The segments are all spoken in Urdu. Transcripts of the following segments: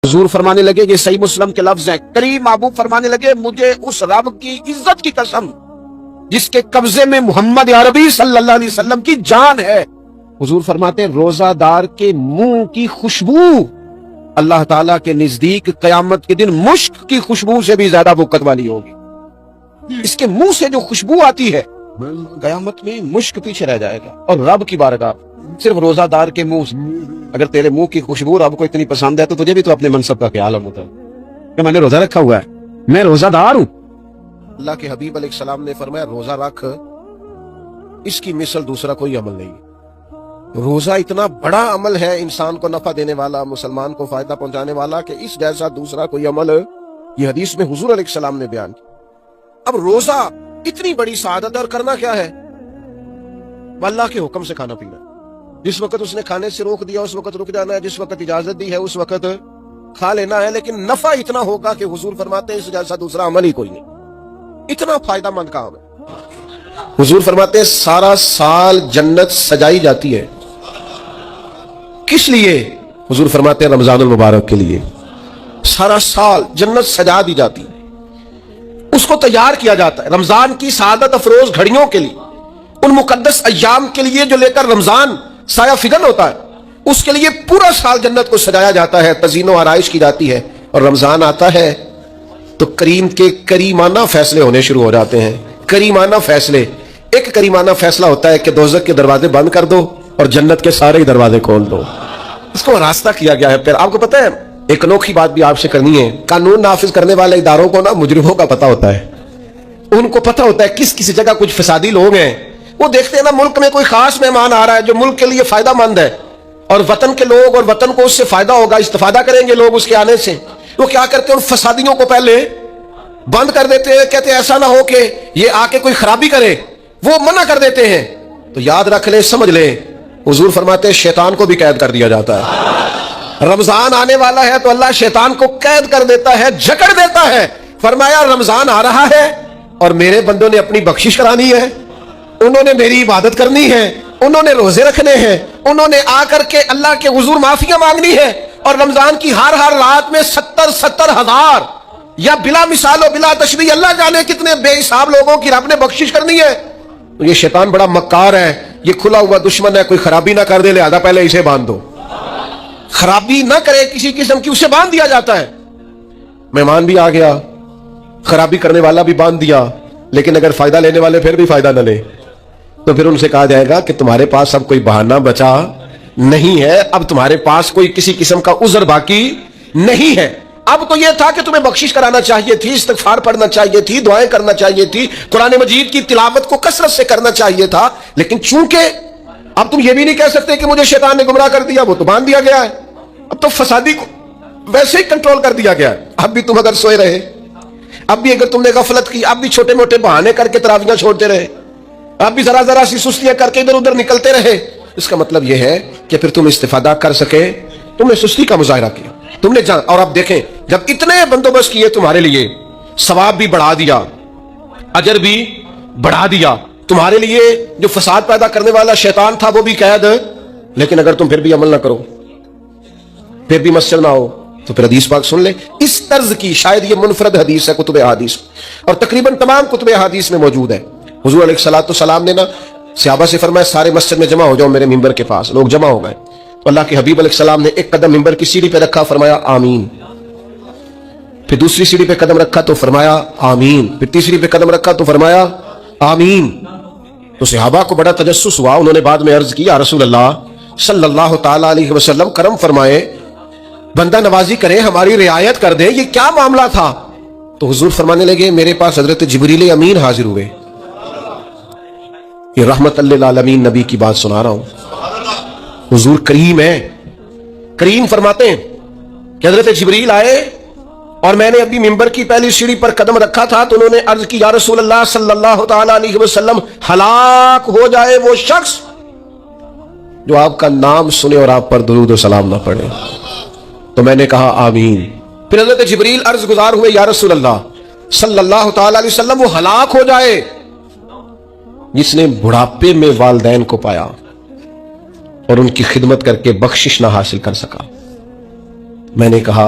حضور فرمانے لگے، یہ صحیح مسلم کے لفظ ہیں، کریم محبوب فرمانے لگے مجھے اس رب کی عزت کی قسم جس کے قبضے میں محمد عربی صلی اللہ علیہ وسلم کی جان ہے، حضور فرماتے ہیں روزہ دار کے منہ کی خوشبو اللہ تعالیٰ کے نزدیک قیامت کے دن مشک کی خوشبو سے بھی زیادہ برکت والی ہوگی۔ اس کے منہ سے جو خوشبو آتی ہے قیامت میں مشک پیچھے رہ جائے گا، اور رب کی بارگاہ صرف روزہ دار کے منہ سے، اگر تیرے منہ کی خوشبو رب کو اتنی پسند ہے تو تجھے بھی تو اپنے منصب کا خیال ہوتا ہے کہ میں نے روزہ رکھا ہوا ہے، میں روزہ دار ہوں۔ اللہ کے حبیب علیہ السلام نے فرمایا روزہ رکھ، اس کی مثل دوسرا کوئی عمل نہیں۔ روزہ اتنا بڑا عمل ہے انسان کو نفع دینے والا، مسلمان کو فائدہ پہنچانے والا، کہ اس جیسا دوسرا کوئی عمل یہ حدیث میں حضور علیہ السلام نے بیان کیا۔ اب روزہ اتنی بڑی سعادت ہے، اور کرنا کیا ہے؟ اللہ کے حکم سے کھانا پینا، جس وقت اس نے کھانے سے روک دیا اس وقت رک جانا ہے، جس وقت اجازت دی ہے اس وقت کھا لینا ہے، لیکن نفع اتنا ہوگا کہ حضور فرماتے ہیں اس جیسا دوسرا عمل ہی کوئی نہیں، اتنا فائدہ مند کام ہے۔ حضور فرماتے ہیں سارا سال جنت سجائی جاتی ہے، کس لیے؟ حضور فرماتے ہیں رمضان المبارک کے لیے سارا سال جنت سجا دی جاتی ہے، اس کو تیار کیا جاتا ہے رمضان کی سعادت افروز گھڑیوں کے لیے، ان مقدس ایام کے لیے جو لے کر رمضان سایہ فگن ہوتا ہے، اس کے لیے پورا سال جنت کو سجایا جاتا ہے، تزئین و آرائش کی جاتی ہے، اور رمضان آتا ہے تو کریم کے کریمانہ فیصلے ہونے شروع ہو جاتے ہیں۔ کریمانہ فیصلے، ایک کریمانہ فیصلہ ہوتا ہے کہ دوزخ کے دروازے بند کر دو اور جنت کے سارے دروازے کھول دو، اس کو راستہ کیا گیا ہے۔ پھر آپ کو پتہ ہے ایک انوکھی بات بھی آپ سے کرنی ہے، قانون نافذ کرنے والے اداروں کو نا مجرموں کا پتہ ہوتا ہے، ان کو پتہ ہوتا ہے کس کسی جگہ کچھ فسادی لوگ ہیں، وہ دیکھتے ہیں نا ملک میں کوئی خاص مہمان آ رہا ہے جو ملک کے لیے فائدہ مند ہے اور وطن کے لوگ اور وطن کو اس سے فائدہ ہوگا، استفادہ کریں گے لوگ اس کے آنے سے، وہ کیا کرتے ہیں ان فسادیوں کو پہلے بند کر دیتے ہیں، کہتے ہیں ایسا نہ ہو کہ یہ آ کے کوئی خرابی کرے، وہ منع کر دیتے ہیں۔ تو یاد رکھ لیں، سمجھ لیں، حضور فرماتے ہیں شیطان کو بھی قید کر دیا جاتا ہے۔ رمضان آنے والا ہے تو اللہ شیطان کو قید کر دیتا ہے، جکڑ دیتا ہے۔ فرمایا رمضان آ رہا ہے اور میرے بندوں نے اپنی بخشش کرانی ہے، انہوں نے میری عبادت کرنی ہے، انہوں نے روزے رکھنے ہیں، انہوں نے آ کر کے اللہ کے حضور معافیاں مانگنی ہے، اور رمضان کی ہر رات میں 70 ہزار یا بلا مثال و بلا تشبیہ اللہ جانے کتنے بے حساب لوگوں کی رب نے بخشش کرنی ہے۔ تو یہ شیطان بڑا مکار ہے، یہ کھلا ہوا دشمن ہے، کوئی خرابی نہ کر دے لہذا پہلے اسے باندھ دو، خرابی نہ کرے کسی قسم کی اسے باندھ دیا جاتا ہے۔ مہمان بھی آ گیا، خرابی کرنے والا بھی باندھ دیا، لیکن اگر فائدہ لینے والے پھر بھی فائدہ نہ لے تو پھر ان سے کہا جائے گا کہ تمہارے پاس اب کوئی بہانہ بچا نہیں ہے، اب تمہارے پاس کوئی کسی قسم کا عذر باقی نہیں ہے۔ اب تو یہ تھا کہ تمہیں بخشش کرانا چاہیے تھی، استغفار پڑھنا چاہیے تھی، دعائیں کرنا چاہیے تھی، قرآن مجید کی تلاوت کو کثرت سے کرنا چاہیے تھا، لیکن چونکہ اب تم یہ بھی نہیں کہہ سکتے کہ مجھے شیطان نے گمراہ کر دیا، وہ تو باندھ دیا گیا ہے، اب تو فسادی کو ویسے ہی کنٹرول کر دیا گیا ہے۔ اب بھی تم اگر سوئے رہے، اب بھی اگر تم نے غفلت کی، اب بھی چھوٹے موٹے بہانے کر کے تراویحاں چھوڑتے رہے، اب بھی ذرا سی سستیاں کر کے ادھر ادھر نکلتے رہے، اس کا مطلب یہ ہے کہ پھر تم استفادہ کر سکے، تم نے سستی کا مظاہرہ کیا، تم نے جان، اور اب دیکھیں جب اتنے بندوبست کیے تمہارے لیے، ثواب بھی بڑھا دیا، اجر بھی بڑھا دیا، تمہارے لیے جو فساد پیدا کرنے والا شیطان تھا وہ بھی قید، لیکن اگر تم پھر بھی عمل نہ کرو، پھر بھی مسجد نہ ہو، تو پھر حدیث پاک سن لے اس طرز کی، شاید یہ منفرد حدیث ہے کتب احادیث، اور تقریباً تمام کتب احادیث میں موجود ہے۔ حضور علیہ السلام نے نا صحابہ سے فرمایا سارے مسجد میں جمع ہو جاؤ میرے ممبر کے پاس، لوگ جمع ہو گئے، تو اللہ کے حبیب علیہ السلام نے ایک قدم ممبر کی سیڑھی پہ رکھا، فرمایا آمین، پھر دوسری سیڑھی پہ قدم رکھا تو فرمایا آمین، پھر تیسری پہ قدم رکھا تو فرمایا آمین۔ تو صحابہ کو بڑا تجسس ہوا، انہوں نے بعد میں عرض کیا رسول اللہ صلی اللہ تعالی علیہ وسلم کرم فرمائے، بندہ نوازی کرے، ہماری رعایت کر دے، یہ کیا معاملہ تھا؟ تو حضور فرمانے لگے میرے پاس حضرت جبریل امین حاضر ہوئے، یہ رحمت للعالمین نبی کی بات سنا رہا ہوں، حضور کریم ہے، کریم فرماتے ہیں کہ حضرت جبریل آئے اور میں نے ابھی ممبر کی پہلی سیڑھی پر قدم رکھا تھا تو انہوں نے عرض کی یا رسول اللہ صلی اللہ تعالی علیہ وسلم ہلاک ہو جائے وہ شخص جو آپ کا نام سنے اور آپ پر درود و سلام نہ پڑھے، تو میں نے کہا آمین۔ پھر حضرت جبریل عرض گزار ہوئے یا رسول اللہ صلی اللہ تعالی علیہ وسلم وہ ہلاک ہو جائے جس نے بڑھاپے میں والدین کو پایا اور ان کی خدمت کر کے بخشش نہ حاصل کر سکا۔ میں نے کہا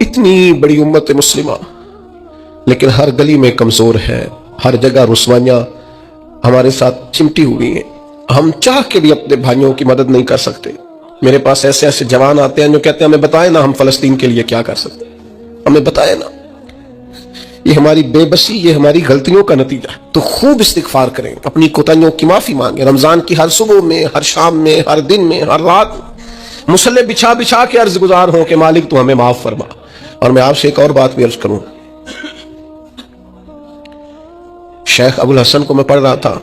اتنی بڑی امت مسلمہ لیکن ہر گلی میں کمزور ہے، ہر جگہ رسوائیاں ہمارے ساتھ چمٹی ہوئی ہیں، ہم چاہ کے بھی اپنے بھائیوں کی مدد نہیں کر سکتے۔ میرے پاس ایسے ایسے جوان آتے ہیں جو کہتے ہیں ہمیں بتائیں نا ہم فلسطین کے لیے کیا کر سکتے ہیں، ہمیں بتائیں نا۔ یہ ہماری بے بسی، یہ ہماری غلطیوں کا نتیجہ ہے۔ تو خوب استغفار کریں، اپنی کوتاہیوں کی معافی مانگیں، رمضان کی ہر صبح میں، ہر شام میں، ہر دن میں، ہر رات میں مصلی بچھا بچھا کے عرض گزار ہوں کہ مالک تو ہمیں معاف فرما۔ اور میں آپ سے ایک اور بات بھی عرض کروں، شیخ ابو الحسن کو میں پڑھ رہا تھا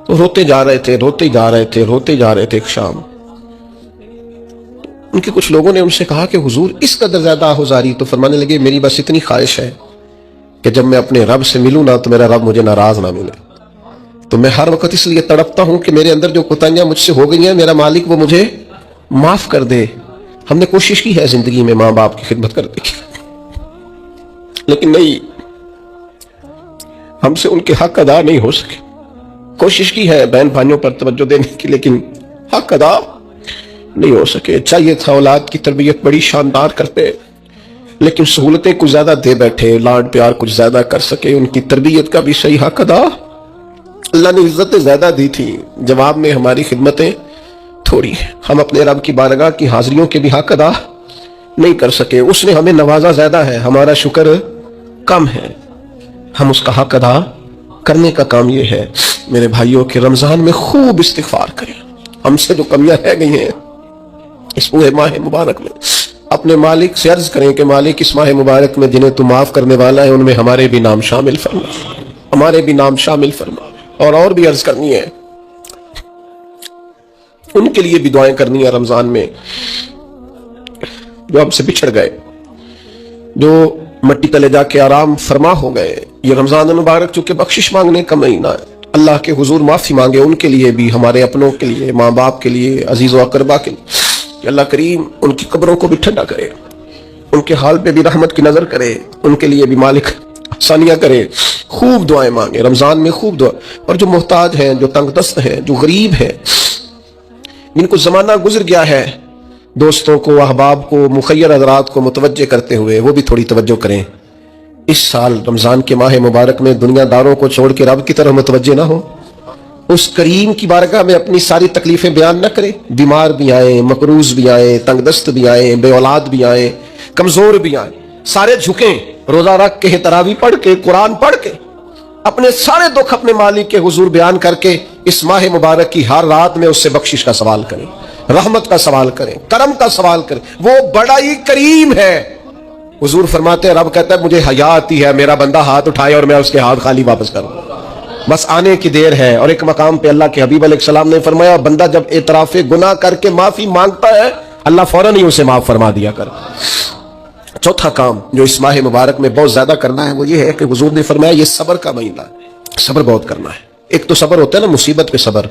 تو روتے جا رہے تھے۔ ایک شام ان کے کچھ لوگوں نے ان سے کہا کہ حضور اس قدر زیادہ آہوزاری، تو فرمانے لگے میری بس اتنی خواہش ہے کہ جب میں اپنے رب سے ملوں نا تو میرا رب مجھے ناراض نہ ملے۔ تو میں ہر وقت اس لیے تڑپتا ہوں کہ میرے اندر جو کوتاہیاں مجھ سے ہو گئی ہیں میرا مالک وہ مجھے معاف کر دے۔ ہم نے کوشش کی ہے زندگی میں ماں باپ کی خدمت کرنے کی، لیکن نہیں، ہم سے ان کے حق ادا نہیں ہو سکے۔ کوشش کی ہے بہن بھائیوں پر توجہ دینے کی، لیکن حق ادا نہیں ہو سکے۔ چاہیے تھا اولاد کی تربیت بڑی شاندار کرتے، لیکن سہولتیں کچھ زیادہ دے بیٹھے، لاڈ پیار کچھ زیادہ کر سکے، ان کی تربیت کا بھی صحیح حق ادا اللہ نے عزتیں زیادہ دی تھی، جواب میں ہماری خدمتیں تھوڑی ہیں۔ ہم اپنے رب کی بارگاہ کی حاضریوں کے بھی حق ادا نہیں کر سکے، اس نے ہمیں نوازا زیادہ ہے، ہمارا شکر کم ہے، ہم اس کا حق ادا کرنے کا کام یہ ہے۔ میرے بھائیوں کے رمضان میں خوب استغفار کریں، ہم سے جو کمیاں رہ گئی ہیں اس پورے ماہ مبارک میں اپنے مالک سے عرض کریں کہ مالک اس ماہ مبارک میں جنہیں تو معاف کرنے والا ہے ان میں ہمارے بھی نام شامل فرما، ہمارے بھی نام شامل فرما۔ اور بھی عرض کرنی ہے، ان کے لیے بھی دعائیں کرنی ہے رمضان میں جو ہم سے بچھڑ گئے، جو مٹی تلے جا کے آرام فرما ہو گئے۔ یہ رمضان المبارک چونکہ بخشش مانگنے کا مہینہ ہے، اللہ کے حضور معافی مانگے ان کے لیے بھی، ہمارے اپنوں کے لیے، ماں باپ کے لیے، عزیز و اقربا کے لیے، کہ اللہ کریم ان کی قبروں کو بھی ٹھنڈا کرے، ان کے حال پہ بھی رحمت کی نظر کرے، ان کے لیے بھی مالک آسانیاں کرے۔ خوب دعائیں مانگے رمضان میں، خوب دعا۔ اور جو محتاج ہیں، جو تنگ دست ہیں، جو غریب ہیں، جن کو زمانہ گزر گیا ہے، دوستوں کو، احباب کو، مخیر حضرات کو متوجہ کرتے ہوئے وہ بھی تھوڑی توجہ کریں۔ اس سال رمضان کے ماہ مبارک میں دنیا داروں کو چھوڑ کے رب کی طرف متوجہ نہ ہو، اس کریم کی بارگاہ میں اپنی ساری تکلیفیں بیان نہ کرے۔ بیمار بھی آئیں، مقروض بھی آئیں، تنگ دست بھی آئیں، بے اولاد بھی آئیں، کمزور بھی آئیں، سارے جھکیں، روزہ رکھ کے، تراویح پڑھ کے، قرآن پڑھ کے، اپنے سارے دکھ اپنے مالک کے حضور بیان کر کے اس ماہ مبارک کی ہر رات میں اس سے بخشش کا سوال کریں، رحمت کا سوال کریں، کرم کا سوال کریں۔ وہ بڑا ہی کریم ہے۔ حضور فرماتے ہیں، رب کہتا ہے مجھے حیا آتی ہے میرا بندہ ہاتھ اٹھائے اور میں اس کے ہاتھ خالی واپس کروں، بس آنے کی دیر ہے۔ اور ایک مقام پہ اللہ کے حبیب علیہ السلام نے فرمایا بندہ جب اعتراف گناہ کر کے معافی مانگتا ہے اللہ فوراً ہی اسے معاف فرما دیا کر۔ چوتھا کام جو اس ماہ مبارک میں بہت زیادہ کرنا ہے وہ یہ ہے کہ حضور نے فرمایا یہ صبر کا مہینہ ہے، صبر بہت کرنا ہے۔ ایک تو صبر ہوتا ہے نا مصیبت پہ صبر،